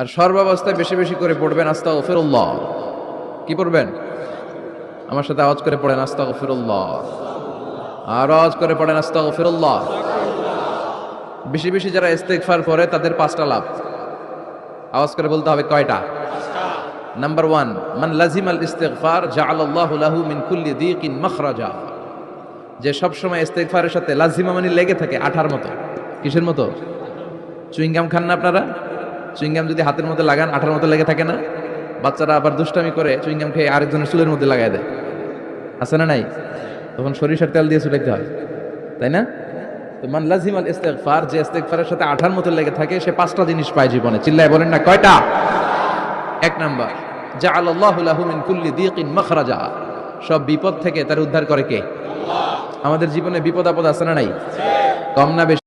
আর সর্বাবস্থায় বেশি বেশি করে পড়বেন আস্তাগফিরুল্লাহ। কি পড়বেন? আমার সাথে আওয়াজ করে পড়েন আস্তাগফিরুল্লাহ। আর আওয়াজ করে পড়েন আস্তাগফিরুল্লাহ। বেশি বেশি যারা ইস্তেগফার করে তাদের পাঁচটা লাভ। আওয়াজ করে বলতে হবে কয়টা? নাম্বার 1, মান লাজিমাল ইস্তিগফার জাআলাল্লাহু লাহু মিন কুল্লি দীকিন মাখরাজা। যে সব সময় ইস্তেগফারের সাথে লাজিমা মানে লেগে থাকে আঠার মতো। কিসের মতো? চুইংগাম খান না আপনারা? চুইংগাম যদি হাতের মধ্যে লাগান আঠার মতো লেগে থাকে না? বাচ্চারা আবার দুষ্টামি করে চুইংগাম খেয়ে আরেকজনের চুলের মধ্যে লাগায় দেয়, আছে না নাই? তখন সরিষার তেল দিয়ে ছুটাইতে হয়, তাই না? তো মান লাজিমাল ইস্তিগফার, যে ইস্তেগফারের সাথে আঠার মতো লেগে থাকে সে পাঁচটা জিনিস পায় জীবনে। চিল্লায় বলেন না কয়টা? এক নাম্বার, জাআলাল্লাহু লাহু মিন কুল্লি দীকিন মাখরাজা। সব বিপদ থেকে তার উদ্ধার করে কে? আল্লাহ। আমাদের জীবনে বিপদ আপদ আছে না নাই? কম না বেশি?